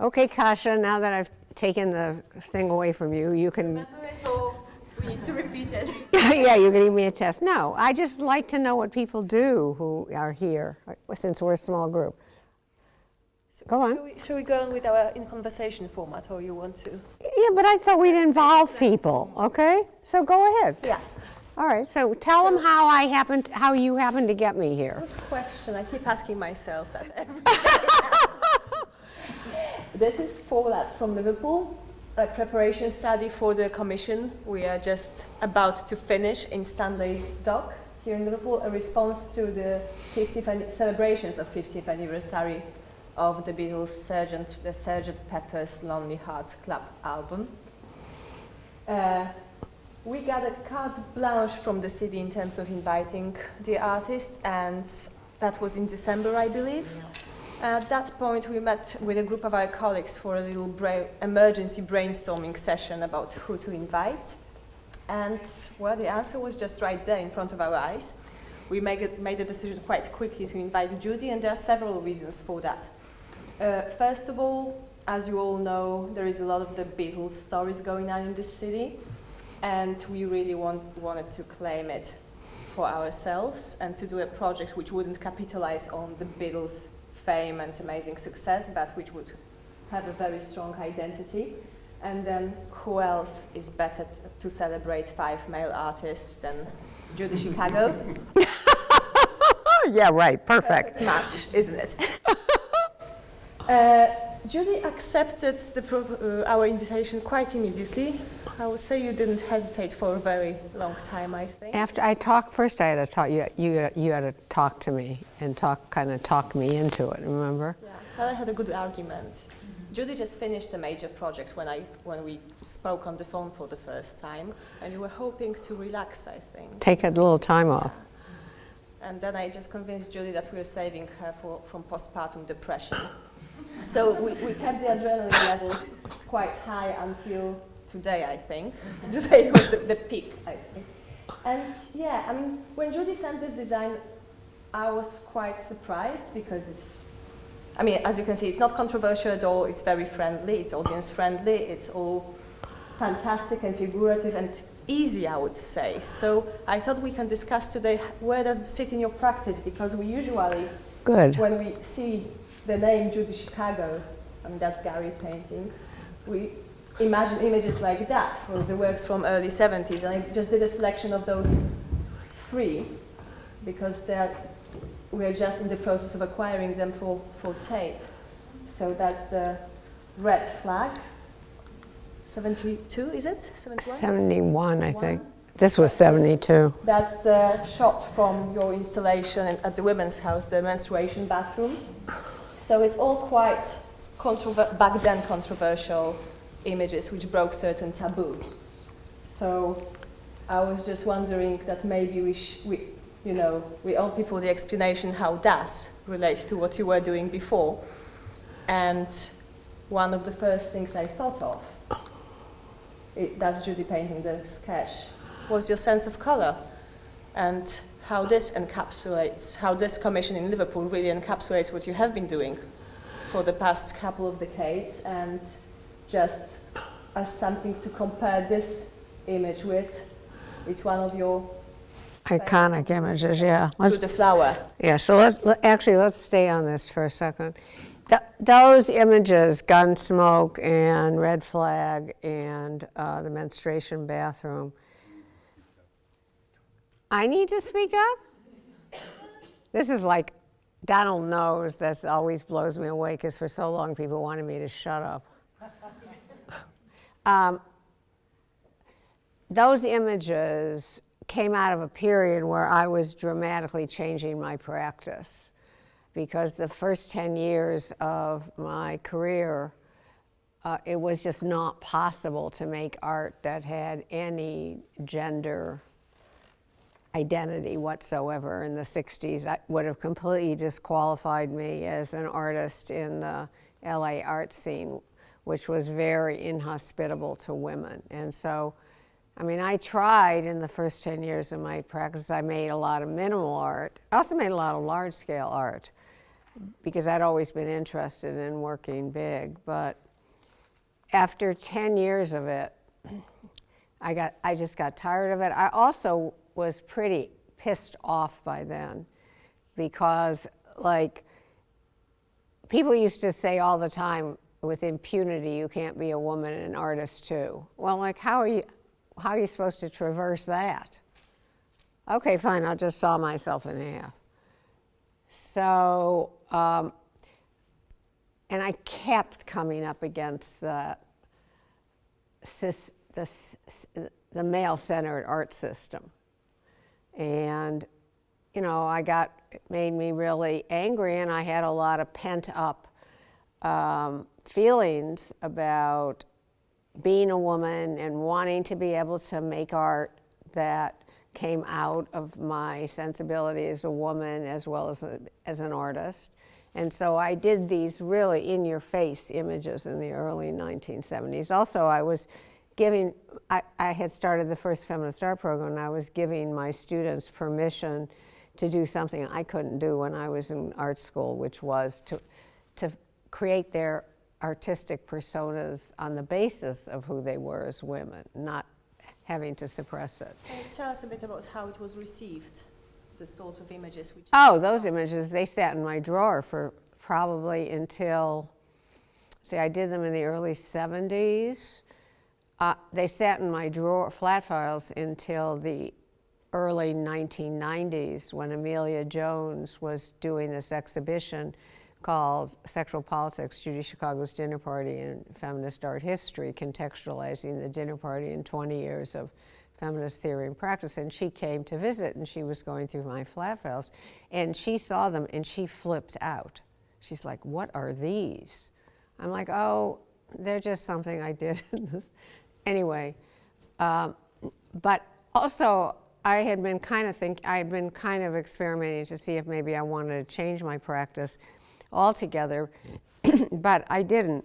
Okay, Kasia, now that I've taken the thing away from you, you can... Remember it or we need to repeat it? Yeah, you can give me a test. No, I just like to know what people do who are here, since we're a small group. Go on. Shall we go on with our in-conversation format, or you want to? Yeah, but I thought we'd involve people, okay? So go ahead. Yeah. All right, so tell them how you happened to get me here. Good question. I keep asking myself that every day. This is 4 lads from Liverpool, a preparation study for the commission. We are just about to finish in Stanley Dock here in Liverpool, a response to the celebrations of 50th anniversary of the Beatles' the Sgt. Pepper's Lonely Hearts Club album. We got a carte blanche from the city in terms of inviting the artists, and that was in December, I believe. At that point, we met with a group of our colleagues for a little emergency brainstorming session about who to invite. And, well, the answer was just right there in front of our eyes. We made a decision quite quickly to invite Judy, and there are several reasons for that. First of all, as you all know, there is a lot of the Beatles stories going on in this city, and we really wanted to claim it for ourselves and to do a project which wouldn't capitalize on the Beatles' fame and amazing success, but which would have a very strong identity. And then who else is better to celebrate 5 male artists than Judy Chicago? Yeah, right, perfect. Perfect match, isn't it? Judy accepted our invitation quite immediately. I would say you didn't hesitate for a very long time, I think. After I talked, first I had to talk, you had to talk to me and kind of talk me into it, remember? Yeah, well, I had a good argument. Mm-hmm. Judy just finished a major project when we spoke on the phone for the first time, and you were hoping to relax, I think. Take a little time off. And then I just convinced Judy that we were saving her from postpartum depression. So we kept the adrenaline levels quite high until today, I think. Today was the peak, I think. And yeah, I mean, when Judy sent this design, I was quite surprised because as you can see, it's not controversial at all. It's very friendly, it's audience friendly, it's all fantastic and figurative and easy, I would say. So I thought we can discuss today, where does it sit in your practice? Because we usually, when we see the name Judy Chicago, that's Gary painting, we imagine images like that for the works from early 70s, and I just did a selection of those 3 because we're just in the process of acquiring them for Tate. So that's the red flag, 72, is it? 71? 71, I think. This was 72. That's the shot from your installation at the Women's House, the menstruation bathroom. So it's all quite back then controversial images which broke certain taboo. So I was just wondering that maybe we owe people the explanation how does relate to what you were doing before. And one of the first things I thought of, that's Judy painting the sketch, was your sense of color and how this commission in Liverpool really encapsulates what you have been doing for the past couple of decades, and just as something to compare this image with, it's one of your iconic images, yeah. To the flower. Yeah, so let's stay on this for a second. Those images, Gunsmoke and Red Flag and the menstruation bathroom, I need to speak up? This is like, Donald knows that always blows me away because for so long people wanted me to shut up. Those images came out of a period where I was dramatically changing my practice because the first 10 years of my career, it was just not possible to make art that had any gender identity whatsoever. In the 60s, that would have completely disqualified me as an artist in the LA art scene, which was very inhospitable to women. And so, I tried in the first 10 years of my practice. I made a lot of minimal art. I also made a lot of large-scale art. because I'd always been interested in working big. But after 10 years of it, I just got tired of it. I also was pretty pissed off by then, because like people used to say all the time, with impunity, you can't be a woman and an artist too. Well, like how are you supposed to traverse that? Okay, fine, I'll just saw myself in half. So, and I kept coming up against the male-centered art system. And, you know, it made me really angry, and I had a lot of pent-up feelings about being a woman and wanting to be able to make art that came out of my sensibility as a woman as well as an artist. And so I did these really in-your-face images in the early 1970s. Also, I had started the first feminist art program, and I was giving my students permission to do something I couldn't do when I was in art school, which was to create their artistic personas on the basis of who they were as women, not having to suppress it. Can you tell us a bit about how it was received, the sort of images which... Oh, those images, they sat in my drawer for probably until, I did them in the early 70s. They sat in my drawer, flat files, until the early 1990s, when Amelia Jones was doing this exhibition called Sexual Politics, Judy Chicago's Dinner Party in Feminist Art History, contextualizing the dinner party in 20 years of feminist theory and practice. And she came to visit, and she was going through my flat files, and she saw them, and she flipped out. She's like, "What are these?" I'm like, "Oh, they're just something I did." Anyway, but also I had been kind of experimenting to see if maybe I wanted to change my practice altogether, but I didn't.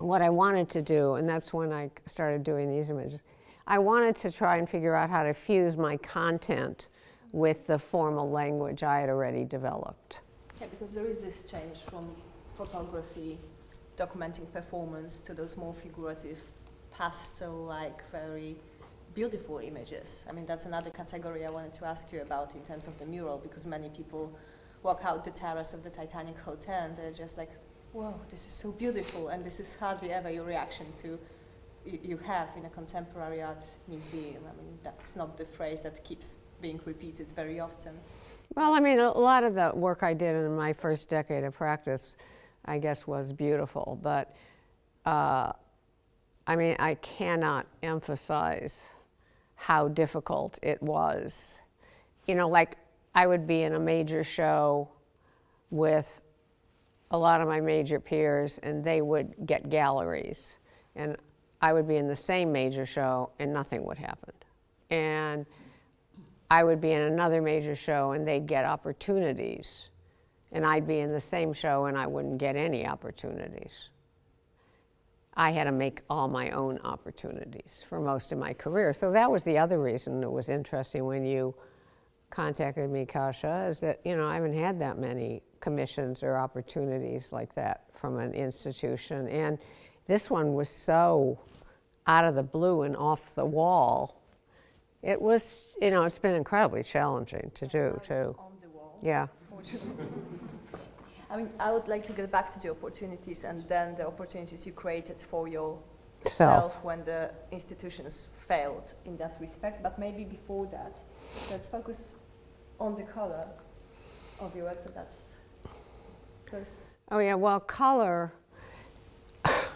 What I wanted to do, and that's when I started doing these images, I wanted to try and figure out how to fuse my content with the formal language I had already developed. Yeah, because there is this change from photography, documenting performance, to those more figurative, pastel-like, very beautiful images. I mean, that's another category I wanted to ask you about in terms of the mural, because many people walk out the terrace of the Titanic Hotel and they're just like, "Whoa, this is so beautiful," and this is hardly ever your reaction to you have in a contemporary art museum. I mean, that's not the phrase that keeps being repeated very often. Well, I mean, a lot of the work I did in my first decade of practice, I guess, was beautiful, but I mean, I cannot emphasize how difficult it was. You know, like, I would be in a major show with a lot of my major peers, and they would get galleries. And I would be in the same major show, and nothing would happen. And I would be in another major show, and they'd get opportunities. And I'd be in the same show, and I wouldn't get any opportunities. I had to make all my own opportunities for most of my career. So that was the other reason it was interesting when you contacted me, Kasia, is that, you know, I haven't had that many commissions or opportunities like that from an institution. And this one was so out of the blue and off the wall. It was, you know, it's been incredibly challenging to do, too. On the wall. Yeah. I mean, I would like to get back to the opportunities and then the opportunities you created for yourself when the institutions failed in that respect. But maybe before that, let's focus on the color of your work. So that's because. Oh yeah, well, color.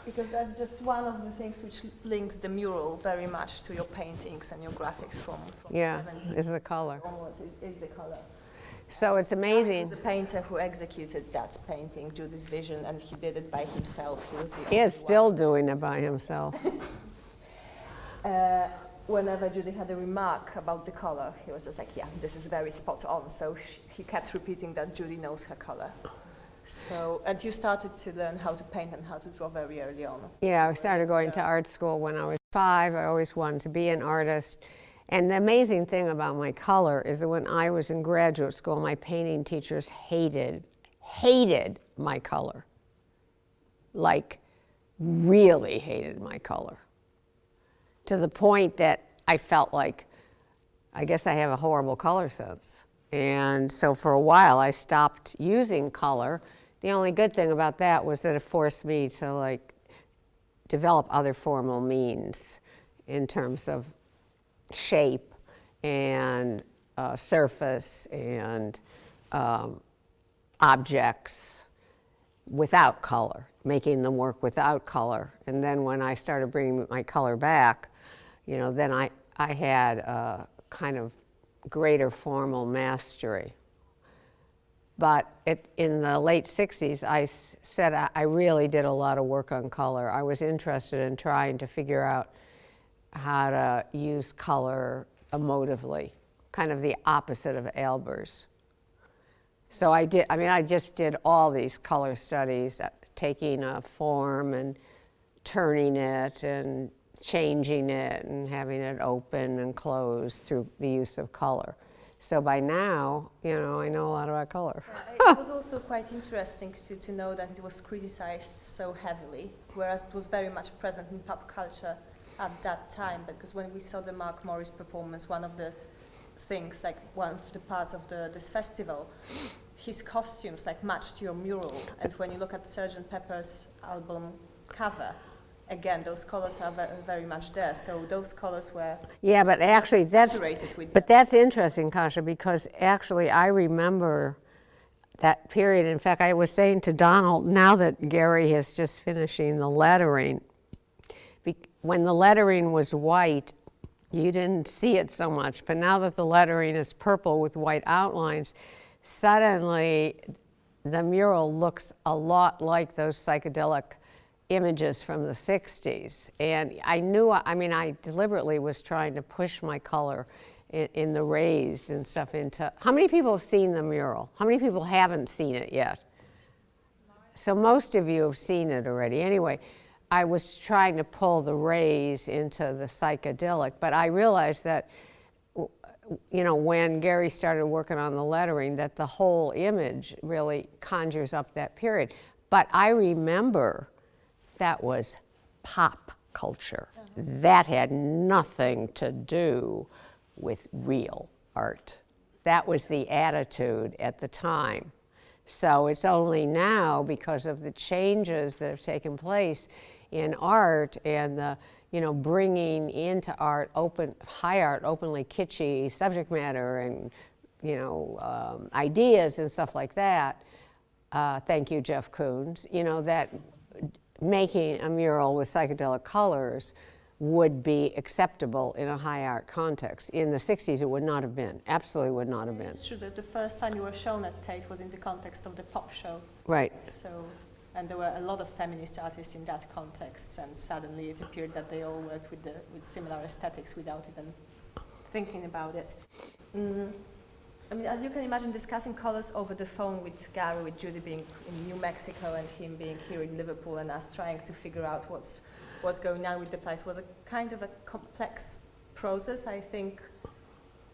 Because that's just one of the things which links the mural very much to your paintings and your graphics from Yeah, the 70s is the color. onwards is the color. So it's amazing. He was a painter who executed that painting, Judy's Vision, and he did it by himself. He was the He is only still one doing it by himself. Whenever Judy had a remark about the color, he was just like, "Yeah, this is very spot on." So he kept repeating that Judy knows her color. So, and you started to learn how to paint and how to draw very early on. Yeah, I started going to art school when I was 5. I always wanted to be an artist. And the amazing thing about my color is that when I was in graduate school, my painting teachers hated hated my color, like really hated my color, to the point that I felt like, I guess I have a horrible color sense. And so for a while I stopped using color. The only good thing about that was that it forced me to like develop other formal means in terms of shape and surface and objects without color, making them work without color. And then when I started bringing my color back, you know, then I had a kind of greater formal mastery. But in the late 60s, I said I really did a lot of work on color. I was interested in trying to figure out how to use color emotively, kind of the opposite of Albers. So I just did all these color studies, taking a form and turning it and changing it and having it open and close through the use of color. So by now, you know, I know a lot about color. It was also quite interesting to know that it was criticized so heavily, whereas it was very much present in pop culture at that time. Because when we saw the Mark Morris performance, one of the things, like one of the parts of this festival, his costumes like matched your mural. And when you look at Sgt. Pepper's album cover, again, those colors are very, very much there. So those colors were but actually saturated with them. that's interesting, Kasia, because actually I remember that period. In fact, I was saying to Donald, now that Gary is just finishing the lettering, when the lettering was white, you didn't see it so much, but now that the lettering is purple with white outlines, suddenly the mural looks a lot like those psychedelic images from the 60s. And I knew, I deliberately was trying to push my color in the rays and stuff into, how many people have seen the mural? How many people haven't seen it yet? So most of you have seen it already. Anyway, I was trying to pull the rays into the psychedelic, but I realized that, you know, when Gary started working on the lettering, that the whole image really conjures up that period. But I remember that was pop culture. That had nothing to do with real art. That was the attitude at the time. So it's only now, because of the changes that have taken place in art and the, you know, bringing into art high art, openly kitschy subject matter and, you know, ideas and stuff like that. Thank you, Jeff Koons. You know, that making a mural with psychedelic colors would be acceptable in a high art context. In the 60s, it would not have been. Absolutely would not have been. It's true that the first time you were shown at Tate was in the context of the pop show. Right. So, and there were a lot of feminist artists in that context, and suddenly it appeared that they all worked with similar aesthetics without even thinking about it. I mean, as you can imagine, discussing colors over the phone with Gary, with Judy being in New Mexico and him being here in Liverpool, and us trying to figure out what's going on with the place was a kind of a complex process. I think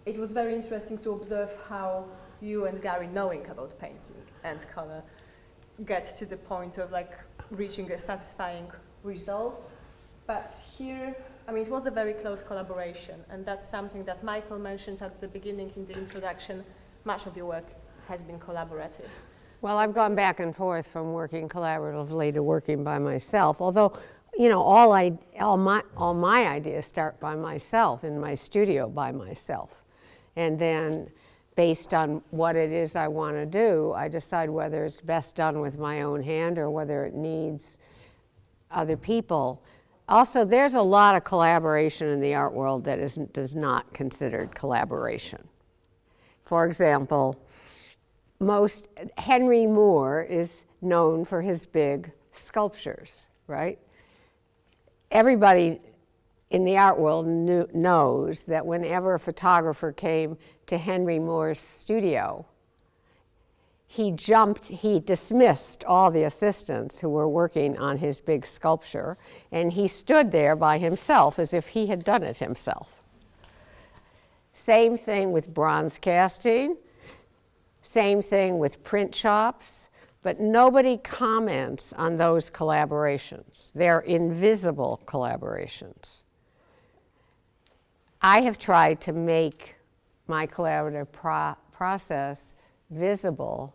it was very interesting to observe how you and Gary, knowing about painting and color, get to the point of like reaching a satisfying result. But here, I mean, it was a very close collaboration, and that's something that Michael mentioned at the beginning in the introduction. Much of your work has been collaborative. Well, I've gone back and forth from working collaboratively to working by myself, although, you know, all my ideas start by myself, in my studio by myself. And then, based on what it is I want to do, I decide whether it's best done with my own hand or whether it needs other people. Also, there's a lot of collaboration in the art world that is not considered collaboration. For example, Henry Moore is known for his big sculptures, right? Everybody in the art world knows that whenever a photographer came to Henry Moore's studio, he dismissed all the assistants who were working on his big sculpture, and he stood there by himself as if he had done it himself. Same thing with bronze casting, same thing with print shops. but nobody comments on those collaborations. They're invisible collaborations. I have tried to make my collaborative process visible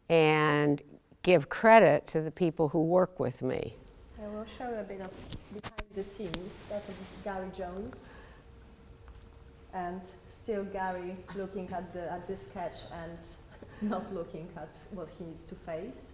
and give credit to the people who work with me. I will show you a bit of behind the scenes. That's Gary Jones. And still Gary looking at the sketch and not looking at what he needs to face.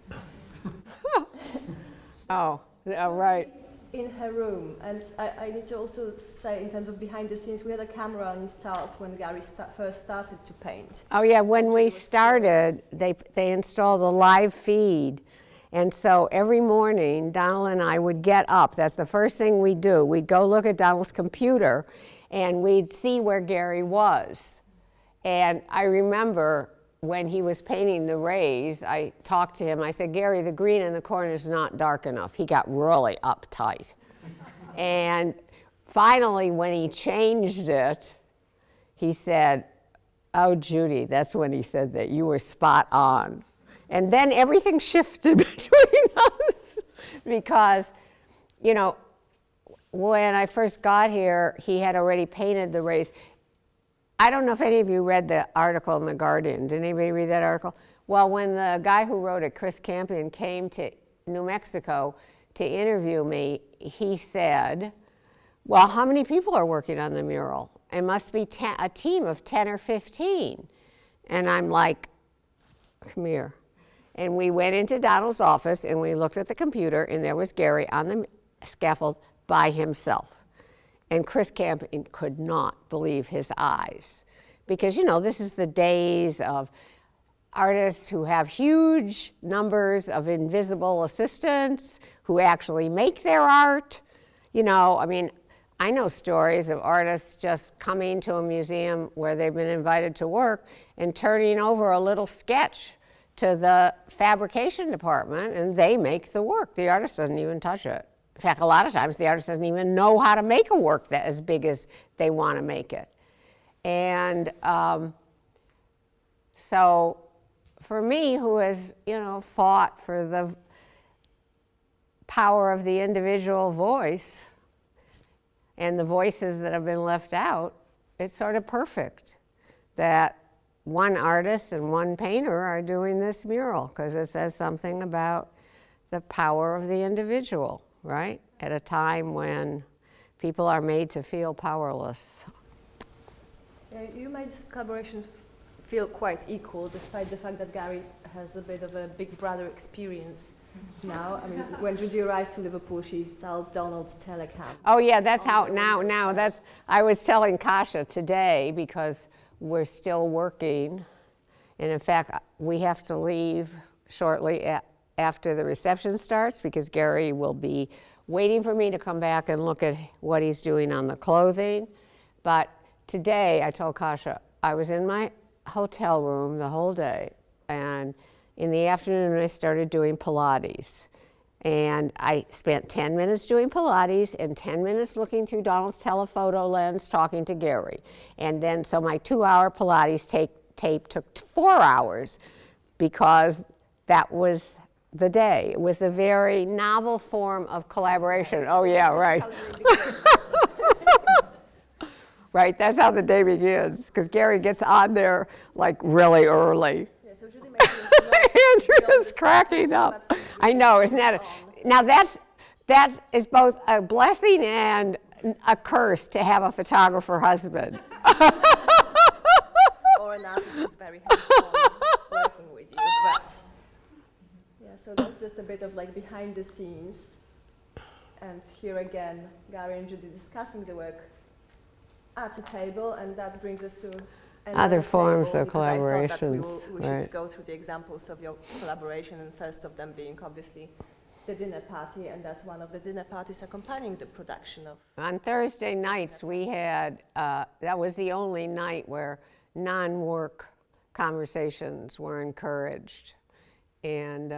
Oh, right. In her room, and I need to also say, in terms of behind the scenes, we had a camera installed when Gary first started to paint. Oh yeah, when we started, they installed a live feed, and so every morning, Donald and I would get up. That's the first thing we'd do. We'd go look at Donald's computer, and we'd see where Gary was. And I remember when he was painting the rays, I talked to him. I said, Gary, the green in the corner is not dark enough. He got really uptight. And finally, when he changed it, he said, oh, Judy, that's when he said that you were spot on. And then everything shifted between us because, you know, when I first got here, he had already painted the rays. I don't know if any of you read the article in The Guardian. Did anybody read that article? Well, when the guy who wrote it, Chris Campion, came to New Mexico to interview me, he said, well, how many people are working on the mural? It must be a team of 10 or 15. And I'm like, come here. And we went into Donald's office and we looked at the computer and there was Gary on the scaffold by himself. And Chris Campion could not believe his eyes. Because, you know, this is the days of artists who have huge numbers of invisible assistants who actually make their art. You know, I mean, I know stories of artists just coming to a museum where they've been invited to work and turning over a little sketch to the fabrication department and they make the work. The artist doesn't even touch it. In fact, a lot of times the artist doesn't even know how to make a work that as big as they want to make it. And so for me, who has, you know, fought for the power of the individual voice and the voices that have been left out, it's sort of perfect that one artist and one painter are doing this mural because it says something about the power of the individual. Right? At a time when people are made to feel powerless. Yeah, you made this collaboration feel quite equal, despite the fact that Gary has a bit of a big brother experience now. I mean, when Judy arrived to Liverpool, she installed Donald's telecam. Oh yeah, that's how, now that's, I was telling Kasia today because we're still working. And in fact, we have to leave shortly after the reception starts because Gary will be waiting for me to come back and look at what he's doing on the clothing. But today, I told Kasia, I was in my hotel room the whole day, and in the afternoon I started doing Pilates. And I spent 10 minutes doing Pilates and 10 minutes looking through Donald's telephoto lens talking to Gary. And then, so my 2-hour Pilates tape took 4 hours because that was the day. It was a very novel form of collaboration. Oh yeah, right. Right, that's how the day begins, because Gary gets on there like really early. Yeah, so Judy Andrew's cracking up. I know, isn't that? Now that is both a blessing and a curse to have a photographer husband. Or an artist who's very hands-on working with you, but. Yeah, so that's just a bit of like behind the scenes. And here again, Gary and Judy discussing the work at a table, and that brings us to other forms of collaborations. I thought that we should go through the examples of your collaboration, and first of them being obviously the dinner party, and that's one of the dinner parties accompanying the production of. On Thursday nights, we had, that was the only night where non-work conversations were encouraged. And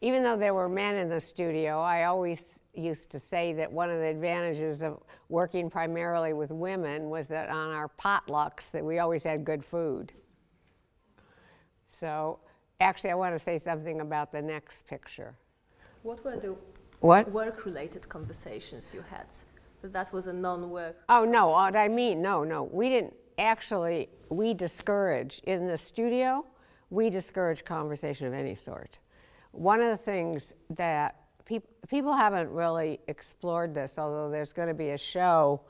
even though there were men in the studio, I always used to say that one of the advantages of working primarily with women was that on our potlucks that we always had good food. So actually, I want to say something about the next picture. What were the What? work-related conversations you had? Because that was a non-work. Oh, no, what I mean, no. We didn't actually, we discourage, in the studio, we discourage conversation of any sort. One of the things that people haven't really explored this, although there's going to be a show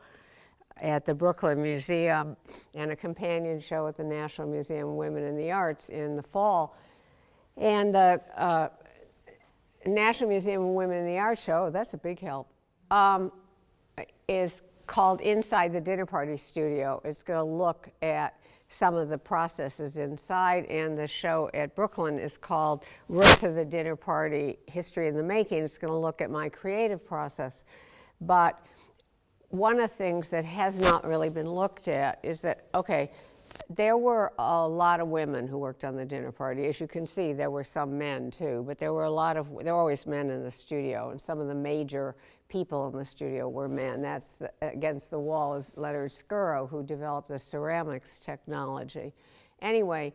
at the Brooklyn Museum and a companion show at the National Museum of Women in the Arts in the fall. And the National Museum of Women in the Arts show, that's a big help, is called Inside the Dinner Party Studio. It's going to look at some of the processes inside, and the show at Brooklyn is called Roots of the Dinner Party, History in the Making. It's going to look at my creative process. But one of the things that has not really been looked at is that, okay, there were a lot of women who worked on the dinner party. As you can see, there were some men too, but there were always men in the studio, and some of the major people in the studio were men. That's against the wall is Leonard Scuro, who developed the ceramics technology. Anyway,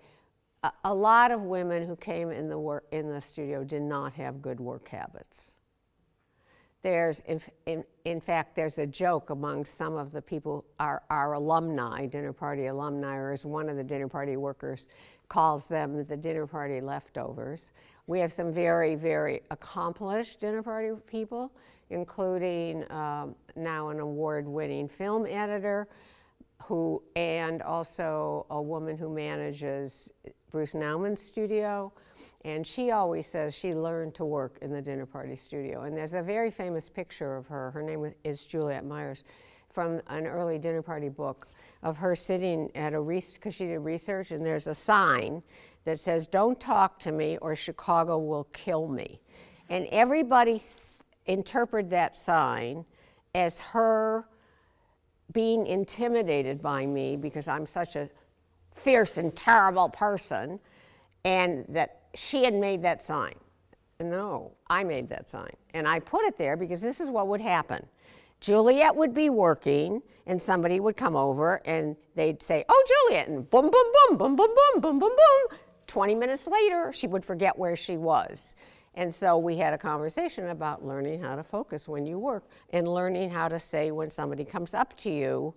a lot of women who came in the studio did not have good work habits. There's, in fact, there's a joke among some of the people, our alumni, dinner party alumni, or as one of the dinner party workers calls them, the dinner party leftovers. We have some very, very accomplished dinner party people, including now an award-winning film editor, and also a woman who manages Bruce Naumann's studio. And she always says she learned to work in the dinner party studio. And there's a very famous picture of her. Her name is Juliette Myers, from an early dinner party book of her sitting at because she did research, and there's a sign that says, "Don't talk to me or Chicago will kill me." And everybody interpreted that sign as her being intimidated by me because I'm such a fierce and terrible person, and that she had made that sign. No, I made that sign. And I put it there because this is what would happen. Juliette would be working, and somebody would come over, and they'd say, "Oh, Juliette," and boom, boom, boom, boom, boom, boom, boom, boom, boom. 20 minutes later, she would forget where she was. And so we had a conversation about learning how to focus when you work, and learning how to say when somebody comes up to you,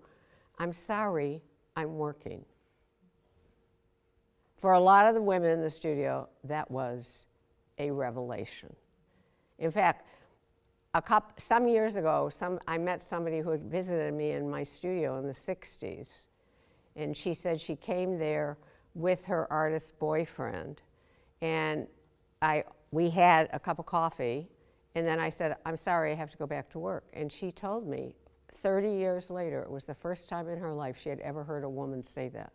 "I'm sorry, I'm working." For a lot of the women in the studio, that was a revelation. In fact, some years ago, I met somebody who had visited me in my studio in the 60s, and she said she came there with her artist boyfriend, and we had a cup of coffee, and then I said, "I'm sorry, I have to go back to work." And she told me 30 years later, it was the first time in her life she had ever heard a woman say that.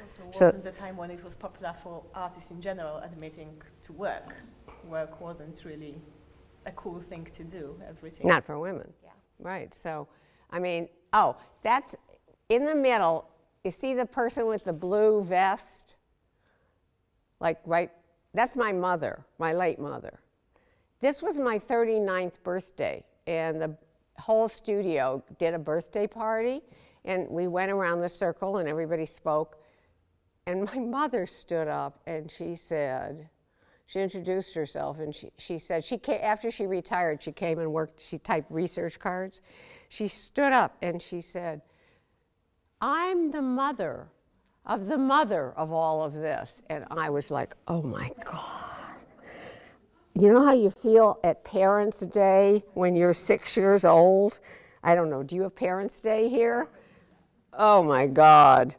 So wasn't the time when it was popular for artists in general admitting to work. Work wasn't really a cool thing to do, everything. Not for women. Yeah. Right, so, I mean, that's in the middle, you see the person with the blue vest? That's my mother, my late mother. This was my 39th birthday, and the whole studio did a birthday party, and we went around the circle and everybody spoke. And my mother stood up and she introduced herself, and she said, after she retired, she came and worked, she typed research cards. She stood up and she said, "I'm the mother of all of this." And I was like, oh my God. You know how you feel at Parents' Day when you're 6 years old? I don't know, do you have Parents' Day here? Oh my God.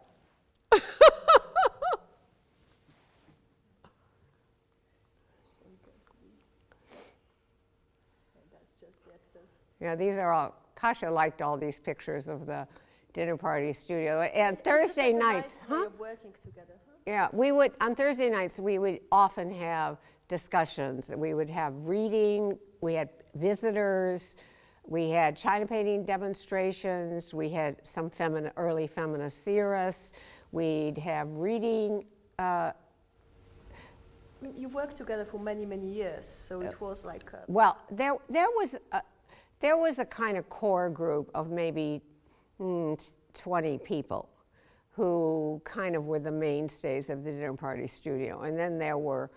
Yeah, these are all, Kasia liked all these pictures of the dinner party studio. And Thursday nights, nice way of working together, huh? Yeah, on Thursday nights, we would often have discussions. We would have reading, we had visitors, we had China painting demonstrations, we had some early feminist theorists, we'd have reading. You worked together for many, many years, so it was like a... Well, there was a kind of core group of maybe 20 people who kind of were the mainstays of the dinner party studio. And then there were,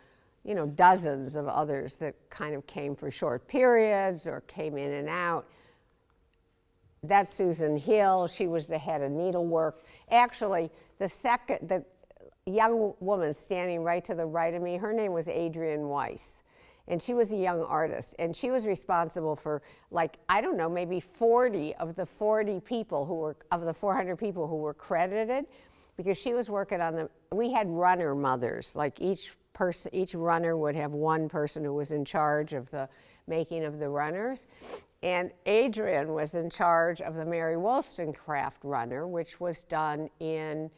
you know, dozens of others that kind of came for short periods or came in and out. That's Susan Hill. She was the head of needlework. Actually, the young woman standing right to the right of me, her name was Adrienne Weiss. And she was a young artist. And she was responsible for, like, I don't know, maybe 40 of the 40 people who were, of the 400 people who were credited, because she was working on we had runner mothers. Like each runner would have one person who was in charge of the making of the runners. And Adrienne was in charge of the Mary Wollstonecraft runner, which was done in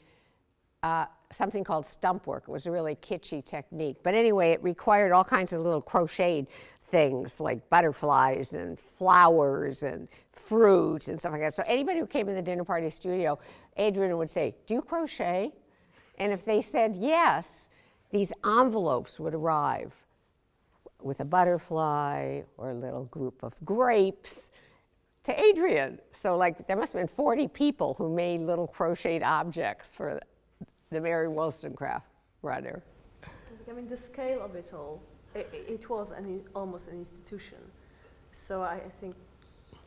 something called stump work. It was a really kitschy technique. But anyway, it required all kinds of little crocheted things like butterflies and flowers and fruit and stuff like that. So anybody who came in the dinner party studio, Adrienne would say, "Do you crochet?" And if they said yes, these envelopes would arrive with a butterfly or a little group of grapes to Adrienne. So like there must have been 40 people who made little crocheted objects for the Mary Wollstonecraft runner. I mean, the scale of it all, it was almost an institution. So I think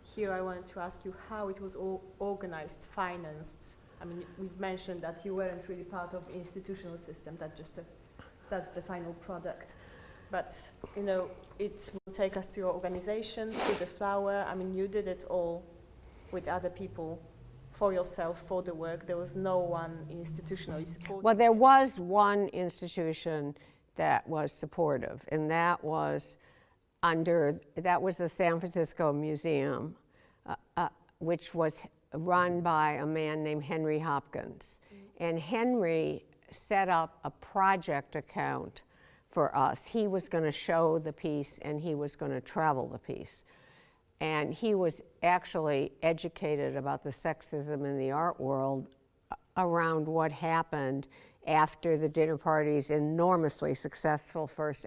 here I wanted to ask you how it was all organized, financed. I mean, we've mentioned that you weren't really part of the institutional system, that's the final product. But, you know, it will take us to your organization, to the flower. I mean, you did it all with other people, for yourself, for the work. There was no one institutionally supporting. Well, there was one institution that was supportive, and that was the San Francisco Museum, which was run by a man named Henry Hopkins. And Henry set up a project account for us. He was going to show the piece and he was going to travel the piece. And he was actually educated about the sexism in the art world around what happened after the dinner party's enormously successful first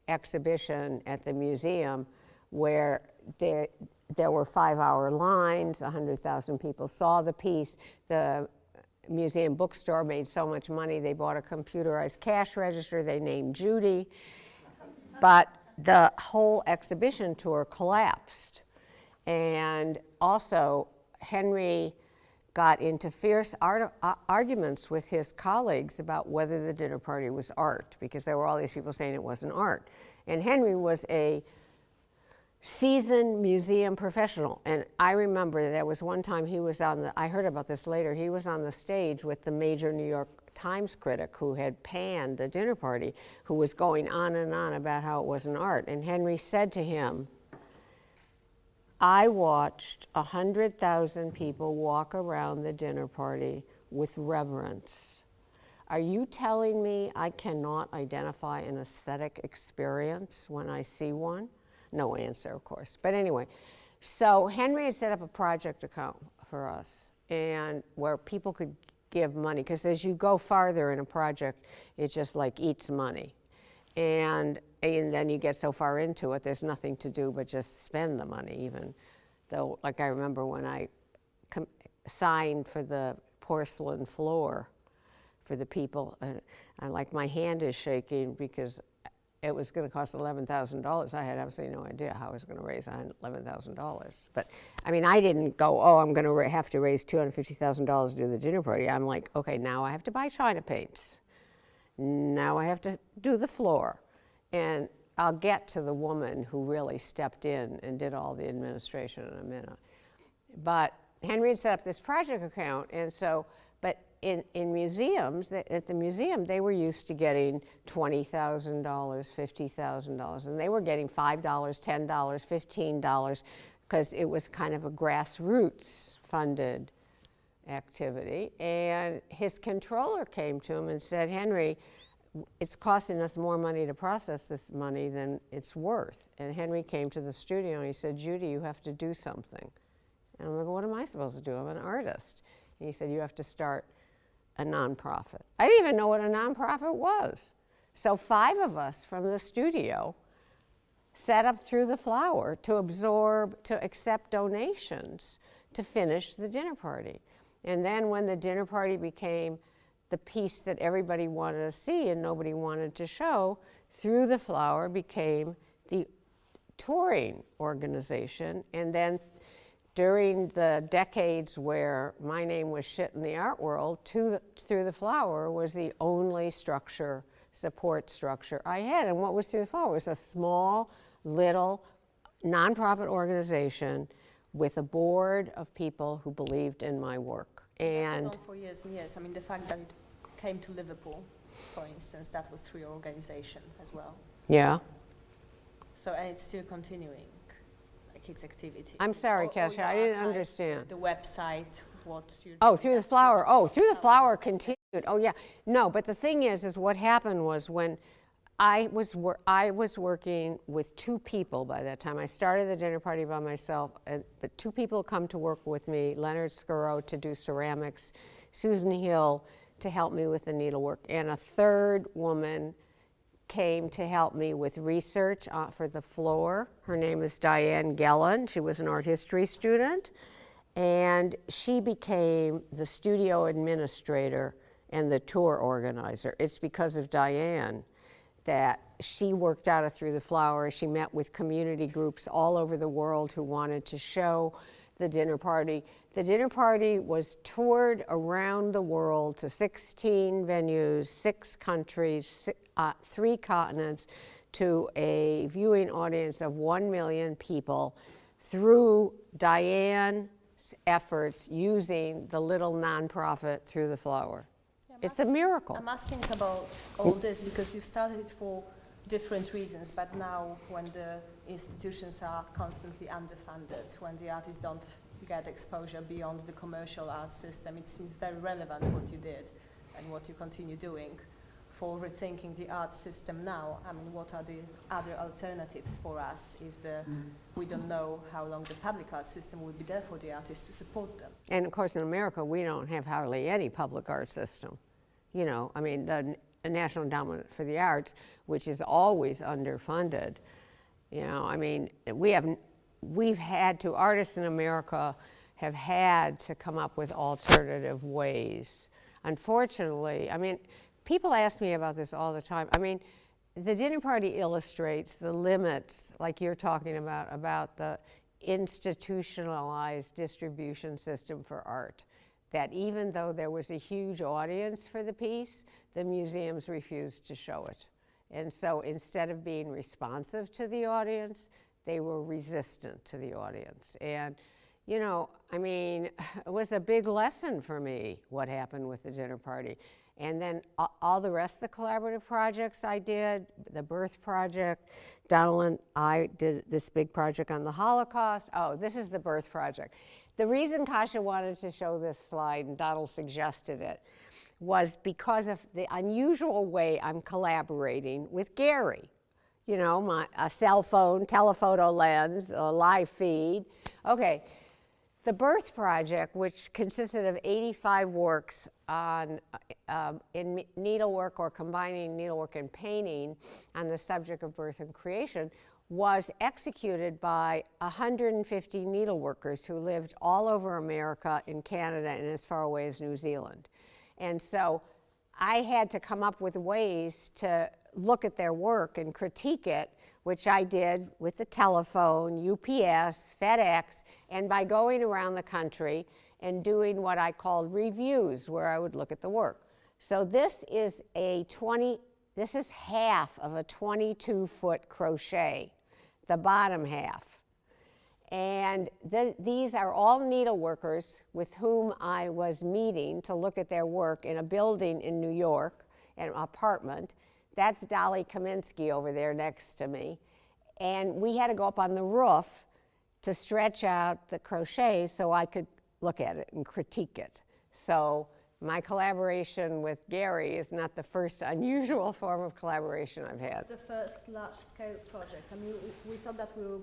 exhibition at the museum, where there were 5-hour lines, 100,000 people saw the piece. The museum bookstore made so much money, they bought a computerized cash register they named Judy. But the whole exhibition tour collapsed. And also, Henry got into fierce arguments with his colleagues about whether the dinner party was art, because there were all these people saying it wasn't art. And Henry was a seasoned museum professional. And I remember there was one time he was I heard about this later, he was on the stage with the major New York Times critic who had panned the dinner party, who was going on and on about how it wasn't art. And Henry said to him, "I watched 100,000 people walk around the dinner party with reverence. Are you telling me I cannot identify an aesthetic experience when I see one?" No answer, of course. But anyway, so Henry had set up a project account for us, and where people could give money, because as you go farther in a project, it just like eats money. And then you get so far into it, there's nothing to do but just spend the money, even though, like I remember when I signed for the porcelain floor for the people, and like my hand is shaking because it was going to cost $11,000. I had absolutely no idea how I was going to raise $11,000. But I mean, I didn't go, oh, I'm going to have to raise $250,000 to do the dinner party. I'm like, okay, now I have to buy China paints. Now I have to do the floor. And I'll get to the woman who really stepped in and did all the administration in a minute. But Henry had set up this project account, and so, but in museums, at the museum, they were used to getting $20,000, $50,000, and they were getting $5, $10, $15, because it was kind of a grassroots funded activity. And his controller came to him and said, "Henry, it's costing us more money to process this money than it's worth." And Henry came to the studio and he said, "Judy, you have to do something." And I'm like, "What am I supposed to do? I'm an artist." And he said, "You have to start a nonprofit." I didn't even know what a nonprofit was. So 5 of us from the studio set up Through the Flower to accept donations to finish the dinner party. And then when the dinner party became the piece that everybody wanted to see and nobody wanted to show, Through the Flower became the touring organization. And then during the decades where my name was shit in the art world, Through the Flower was the only support structure I had. And what was Through the Flower? It was a small, little, nonprofit organization with a board of people who believed in my work. And it was on for years and years. I mean, the fact that it came to Liverpool, for instance, that was through your organization as well. Yeah. So, and it's still continuing, like its activity. I'm sorry, Kasia, I didn't understand. The website, what you... Oh, Through the Flower. Oh, Through the Flower continued. Oh, yeah. No, but the thing is what happened was when I was working with two people by that time. I started the dinner party by myself, but two people come to work with me, Leonard Scuro to do ceramics, Susan Hill to help me with the needlework, and a third woman came to help me with research for the floor. Her name is Diane Gellin. She was an art history student, and she became the studio administrator and the tour organizer. It's because of Diane that she worked out of Through the Flower. She met with community groups all over the world who wanted to show the dinner party. The dinner party was toured around the world to 16 venues, 6 countries, 3 continents, to a viewing audience of 1 million people through Diane's efforts using the little nonprofit Through the Flower. It's a miracle. I'm asking about all this because you started it for different reasons, but now when the institutions are constantly underfunded, when the artists don't get exposure beyond the commercial art system, it seems very relevant what you did and what you continue doing for rethinking the art system now. I mean, what are the other alternatives for us if we don't know how long the public art system will be there for the artists to support them? And of course, in America, we don't have hardly any public art system. You know, I mean, the National Endowment for the Arts, which is always underfunded. You know, I mean, artists in America have had to come up with alternative ways. Unfortunately, I mean, people ask me about this all the time. I mean, the dinner party illustrates the limits, like you're talking about the institutionalized distribution system for art. That even though there was a huge audience for the piece, the museums refused to show it. And so instead of being responsive to the audience, they were resistant to the audience. And, you know, I mean, it was a big lesson for me what happened with the dinner party. And then all the rest of the collaborative projects I did, the Birth Project, Donald and I did this big project on the Holocaust. Oh, this is the Birth Project. The reason Kasia wanted to show this slide, and Donald suggested it, was because of the unusual way I'm collaborating with Gary. You know, a cell phone, telephoto lens, a live feed. Okay, the Birth Project, which consisted of 85 works on, in needlework or combining needlework and painting on the subject of birth and creation, was executed by 150 needleworkers who lived all over America, in Canada, and as far away as New Zealand. And so I had to come up with ways to look at their work and critique it, which I did with the telephone, UPS, FedEx, and by going around the country and doing what I called reviews, where I would look at the work. So this is half of a 22-foot crochet, the bottom half. And these are all needleworkers with whom I was meeting to look at their work in a building in New York, an apartment. That's Dolly Kaminsky over there next to me. And we had to go up on the roof to stretch out the crochet so I could look at it and critique it. So my collaboration with Gary is not the first unusual form of collaboration I've had. The first large-scale project. I mean, we thought that we'll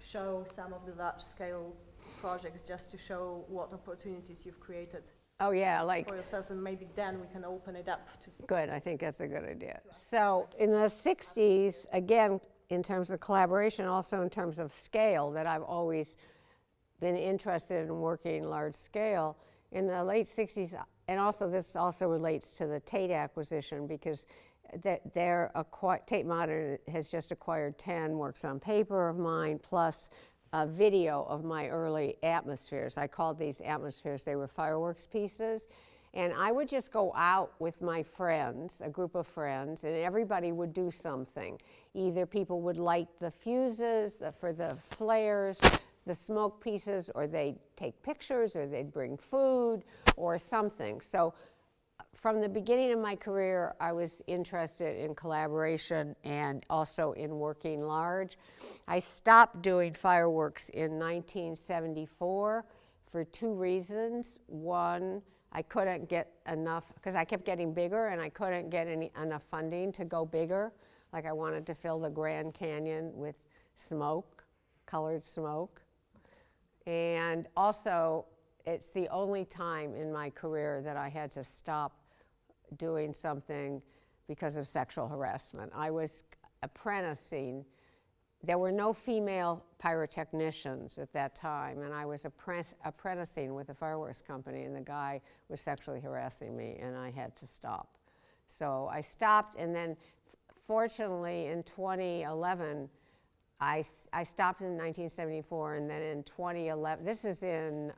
show some of the large-scale projects just to show what opportunities you've created. Oh yeah, like for yourselves, and maybe then we can open it up to. Good, I think that's a good idea. So in the 60s, again, in terms of collaboration, also in terms of scale, that I've always been interested in working large scale. in the late 60s, and also this also relates to the Tate acquisition, because Tate Modern has just acquired 10 works on paper of mine, plus a video of my early atmospheres. I called these atmospheres, they were fireworks pieces. And I would just go out with my friends, a group of friends, and everybody would do something. Either people would light the fuses for the flares, the smoke pieces, or they'd take pictures, or they'd bring food, or something. So from the beginning of my career, I was interested in collaboration and also in working large. I stopped doing fireworks in 1974 for 2 reasons. One, I couldn't get enough, because I kept getting bigger and I couldn't get enough funding to go bigger. Like I wanted to fill the Grand Canyon with smoke, colored smoke. And also, it's the only time in my career that I had to stop doing something because of sexual harassment. I was apprenticing. There were no female pyrotechnicians at that time, and I was apprenticing with a fireworks company, and the guy was sexually harassing me, and I had to stop. So I stopped, and then fortunately in 2011, I stopped in 1974, and then in 2011, this is in,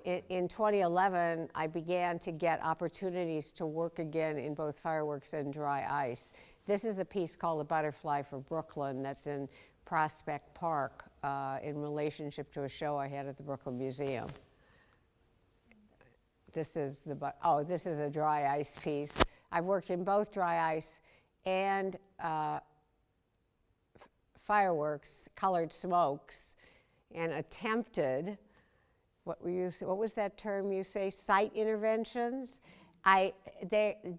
in 2011, I began to get opportunities to work again in both fireworks and dry ice. This is a piece called The Butterfly for Brooklyn that's in Prospect Park in relationship to a show I had at the Brooklyn Museum. This is this is a dry ice piece. I've worked in both dry ice and fireworks, colored smokes, and attempted, what was that term you say, site interventions?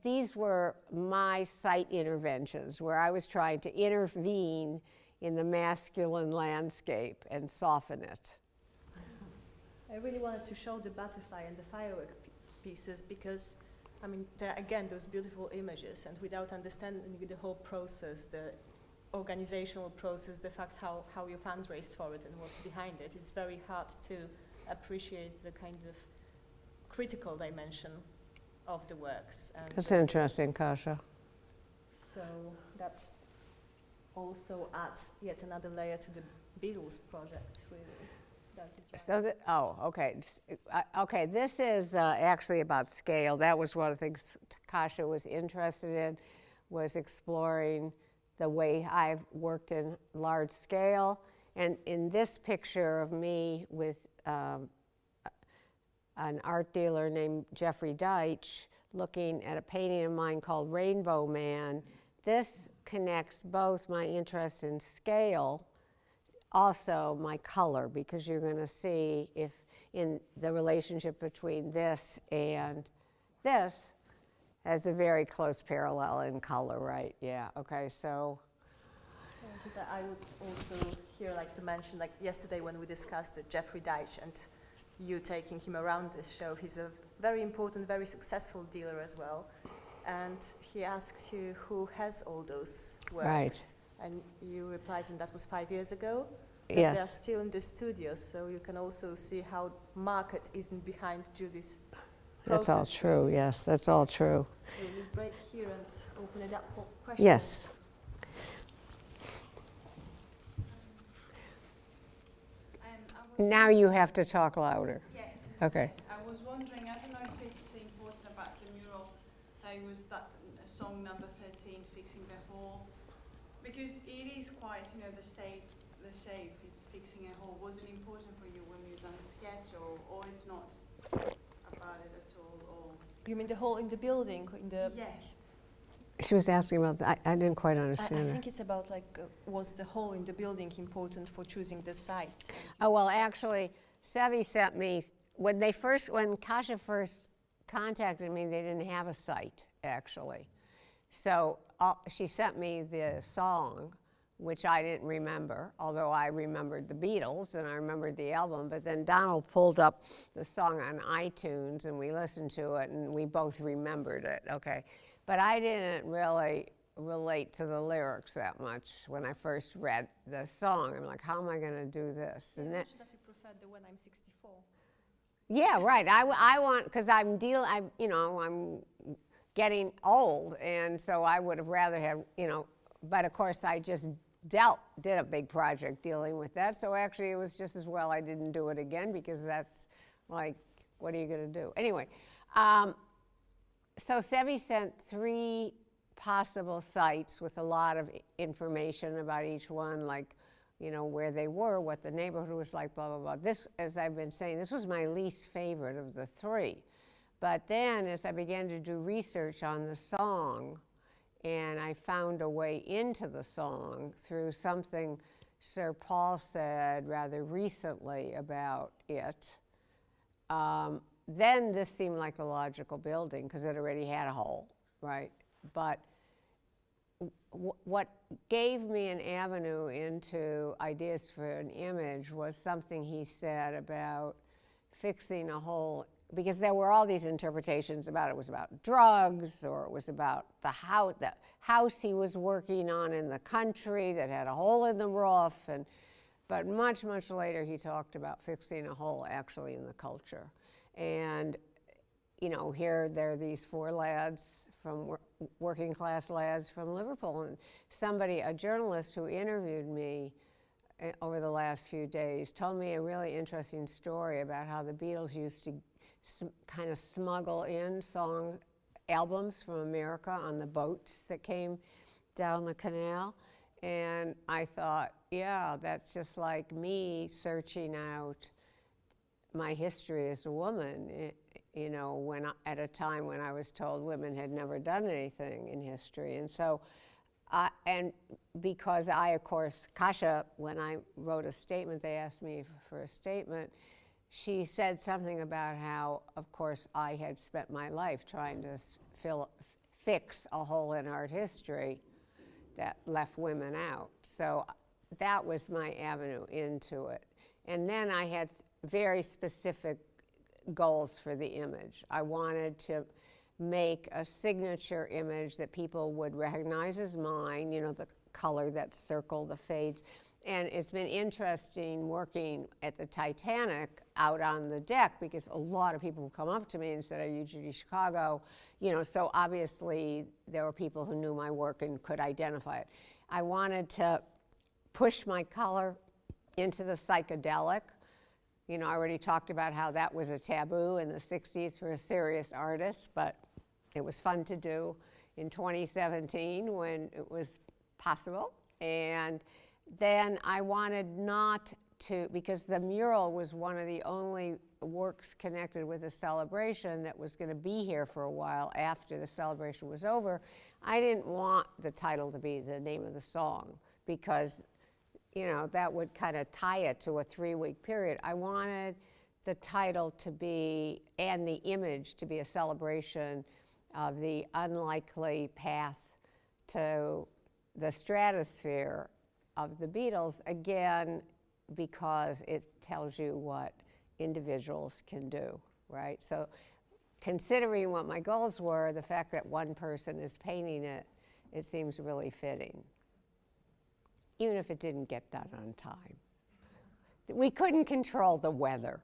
These were my site interventions, where I was trying to intervene in the masculine landscape and soften it. I really wanted to show the butterfly and the firework pieces because, I mean, again, those beautiful images, and without understanding the whole process, the organizational process, the fact how you fundraised for it and what's behind it, it's very hard to appreciate the kind of critical dimension of the works. And that's interesting, Kasia. So that's also adds yet another layer to the Beatles project, really. That's it, right? So okay, this is actually about scale. That was one of the things Kasia was interested in, was exploring the way I've worked in large scale. And in this picture of me with an art dealer named Jeffrey Deitch looking at a painting of mine called Rainbow Man, this connects both my interest in scale, also my color, because you're going to see if in the relationship between this and this has a very close parallel in color, right? Yeah, okay, so. I would also here like to mention, like yesterday when we discussed Jeffrey Deitch and you taking him around this show, he's a very important, very successful dealer as well. And he asked you who has all those works. Right. And you replied, and that was 5 years ago. Yes. They're still in the studio, so you can also see how market isn't behind Judy's process. That's all true, yes, that's all true. We'll just break here and open it up for questions. Yes. Now you have to talk louder. Yes. Okay. Yes. I was wondering, I don't know if it's important about the mural, I was that song number 13, Fixing the Hole, because it is quite, the shape is fixing a hole. Was it important for you when you done the sketch, or it's not about it at all? Or? You mean the hole in the building? Yes. She was asking about that. I didn't quite understand. I think it's about was the hole in the building important for choosing the site? Oh, well, actually, Sevi sent me, when Kasia first contacted me, they didn't have a site, actually. So she sent me the song, which I didn't remember, although I remembered the Beatles and I remembered the album. But then Donald pulled up the song on iTunes and we listened to it and we both remembered it, okay. But I didn't really relate to the lyrics that much when I first read the song. I'm like, how am I going to do this? You And mentioned that you preferred the When I'm 64. Yeah, right. I want, because I'm getting old, and so I would have rather have, but of course I just did a big project dealing with that. So actually it was just as well I didn't do it again, because that's like, what are you going to do? Anyway, so Sevi sent 3 possible sites with a lot of information about each one, like, where they were, what the neighborhood was like, blah, blah, blah. This, as I've been saying, this was my least favorite of the 3. But then as I began to do research on the song, and I found a way into the song through something Sir Paul said rather recently about it, then this seemed like a logical building, because it already had a hole, right? But what gave me an avenue into ideas for an image was something he said about fixing a hole, because there were all these interpretations about it was about drugs, or it was about the house he was working on in the country that had a hole in the roof, but much, much later he talked about fixing a hole actually in the culture. And here there are these 4 lads from working class lads from Liverpool, and a journalist who interviewed me over the last few days told me a really interesting story about how the Beatles used to kind of smuggle in song albums from America on the boats that came down the canal. And I thought, yeah, that's just like me searching out my history as a woman, at a time when I was told women had never done anything in history. And so, and because of course, Kasia, when I wrote a statement, they asked me for a statement, she said something about how, of course, I had spent my life trying to fix a hole in art history that left women out. So that was my avenue into it. And then I had very specific goals for the image. I wanted to make a signature image that people would recognize as mine, the color, that circle, the fades. And it's been interesting working at the Titanic out on the deck, because a lot of people come up to me and said, "Are you Judy Chicago?" So obviously there were people who knew my work and could identify it. I wanted to push my color into the psychedelic. I already talked about how that was a taboo in the 60s for a serious artist, but it was fun to do in 2017 when it was possible. And then I wanted not to, because the mural was one of the only works connected with the celebration that was going to be here for a while after the celebration was over, I didn't want the title to be the name of the song, because that would kind of tie it to a 3-week period. I wanted the title to be, and the image to be, a celebration of the unlikely path to the stratosphere of the Beatles, again, because it tells you what individuals can do, right? So considering what my goals were, the fact that one person is painting it, it seems really fitting, even if it didn't get done on time. We couldn't control the weather.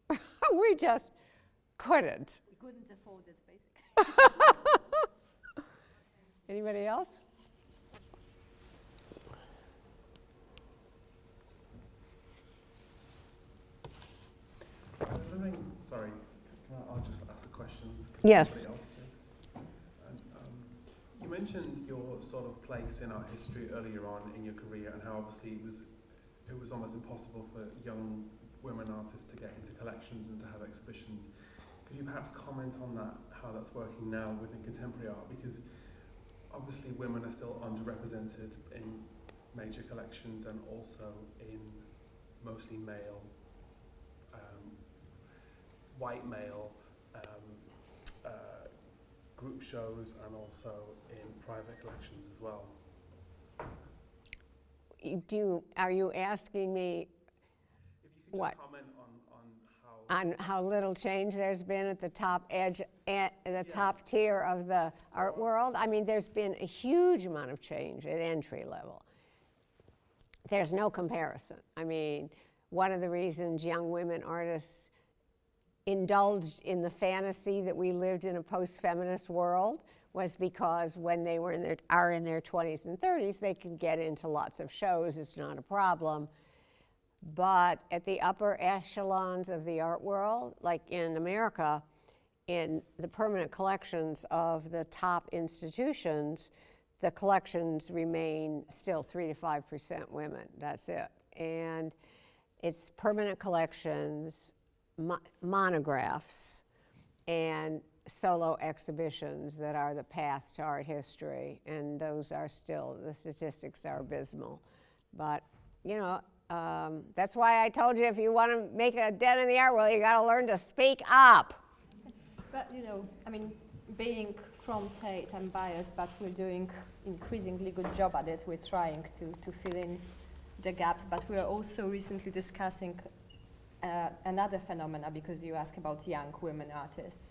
We just couldn't. We couldn't afford it, basically. Anybody else? I was wondering, sorry, I'll just ask a question. Yes. And, you mentioned your sort of place in art history earlier on in your career, and how obviously it was almost impossible for young women artists to get into collections and to have exhibitions. Could you perhaps comment on that, how that's working now within contemporary art? Because obviously women are still underrepresented in major collections, and also in mostly male, white male group shows, and also in private collections as well. Are you asking me If you could what? just comment on How little change there's been at the top edge, at the top tier of the art world? I mean, there's been a huge amount of change at entry level. There's no comparison. I mean, one of the reasons young women artists indulged in the fantasy that we lived in a post-feminist world was because when they were in their 20s and 30s, they could get into lots of shows. It's not a problem. But at the upper echelons of the art world, like in America, in the permanent collections of the top institutions, the collections remain still 3 to 5% women. That's it. And it's permanent collections, monographs, and solo exhibitions that are the path to art history. And those are still, the statistics are abysmal. But, you know, that's why I told you if you want to make a dent in the art world, you got to learn to speak up. But, you know, I mean, being from Tate, I'm biased, but we're doing increasingly good job at it. We're trying to fill in the gaps, but we are also recently discussing another phenomena, because you ask about young women artists.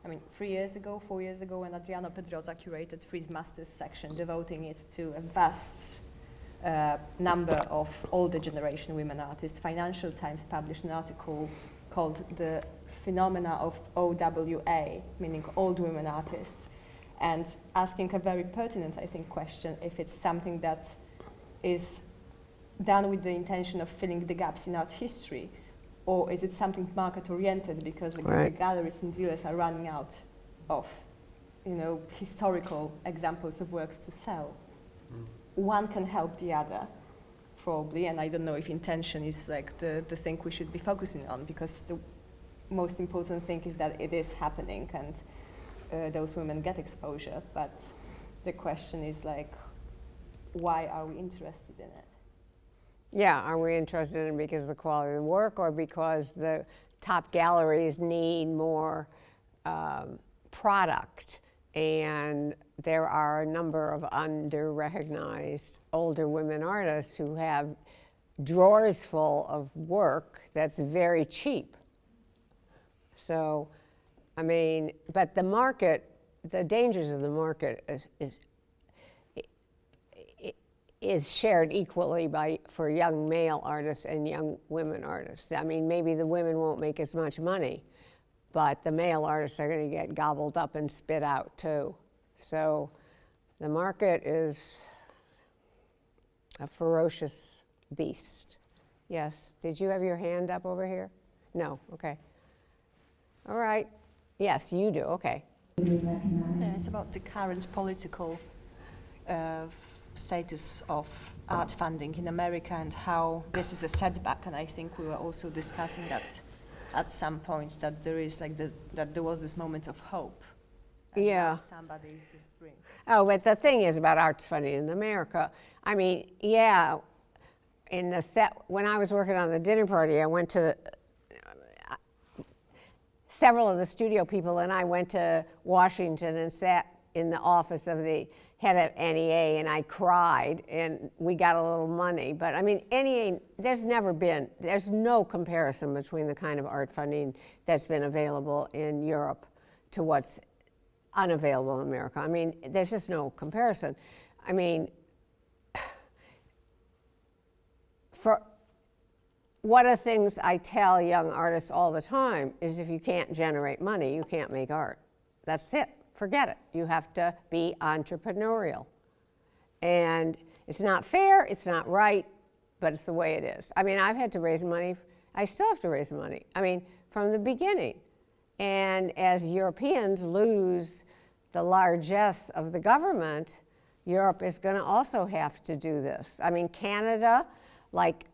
I mean, 4 years ago, when Adriano Pedrosa curated Frieze Masters section, devoting it to a vast number of older generation women artists, Financial Times published an article called The Phenomena of OWA, meaning old women artists, and asking a very pertinent, I think, question if it's something that is done with the intention of filling the gaps in art history, or is it something market-oriented because the galleries and dealers are running out of, you know, historical examples of works to sell? One can help the other, probably, and I don't know if intention is like the thing we should be focusing on, because the most important thing is that it is happening and those women get exposure, but the question is like, why are we interested in it? Yeah, are we interested in it because of the quality of the work, or because the top galleries need more product? And there are a number of under-recognized older women artists who have drawers full of work that's very cheap. So, I mean, but the market, the dangers of the market is shared equally for young male artists and young women artists. I mean, maybe the women won't make as much money, but the male artists are going to get gobbled up and spit out too. So the market is a ferocious beast. Yes, did you have your hand up over here? No, okay. All right, yes, you do, okay. Yeah, it's about the current political status of art funding in America and how this is a setback, and I think we were also discussing that at some point, that there is like that there was this moment of hope. And yeah. Somebody is just bring. Oh, but the thing is about arts funding in America, I mean, yeah, in the when I was working on the dinner party, I went to several of the studio people and I went to Washington and sat in the office of the head of NEA, and I cried, and we got a little money. But I mean, NEA, there's no comparison between the kind of art funding that's been available in Europe to what's unavailable in America. I mean, there's just no comparison. I mean, for one of the things I tell young artists all the time is if you can't generate money, you can't make art. That's it. Forget it. You have to be entrepreneurial. And it's not fair, it's not right, but it's the way it is. I mean, I've had to raise money. I still have to raise money. I mean, from the beginning. And as Europeans lose the largesse of the government, Europe is going to also have to do this. I mean, Canada, like,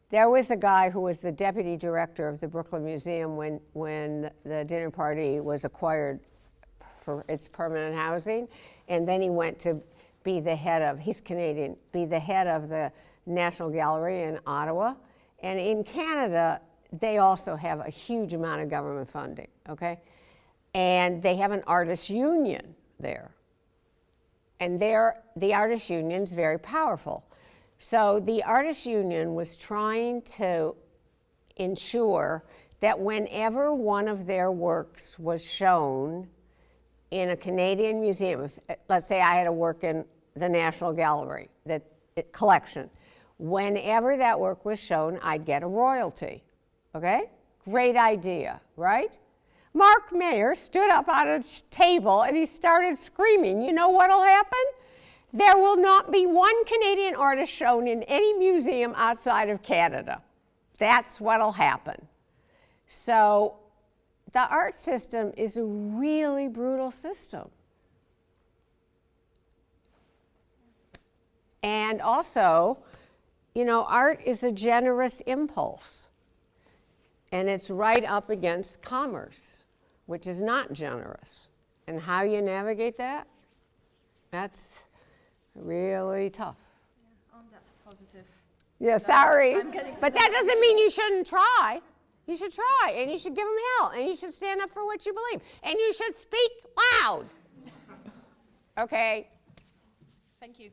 there was a guy who was the deputy director of the Brooklyn Museum when the dinner party was acquired for its permanent housing, and then he went to be the head of, he's Canadian, be the head of the National Gallery in Ottawa. And in Canada, they also have a huge amount of government funding, okay? And they have an artists' union there. And the artists' union's very powerful. So the artists' union was trying to ensure that whenever one of their works was shown in a Canadian museum, if, let's say I had a work in the National Gallery, collection, whenever that work was shown, I'd get a royalty, okay? Great idea, right? Mark Mayer stood up on a table and he started screaming. You know what'll happen? There will not be one Canadian artist shown in any museum outside of Canada. That's what'll happen. So the art system is a really brutal system. And also, you know, art is a generous impulse. And it's right up against commerce, which is not generous. And how you navigate that, that's really tough. On that positive. Yeah, sorry. I'm getting But that doesn't mean you shouldn't try. You should try, and you should give them hell, and you should stand up for what you believe, and you should speak loud. Okay? Thank you.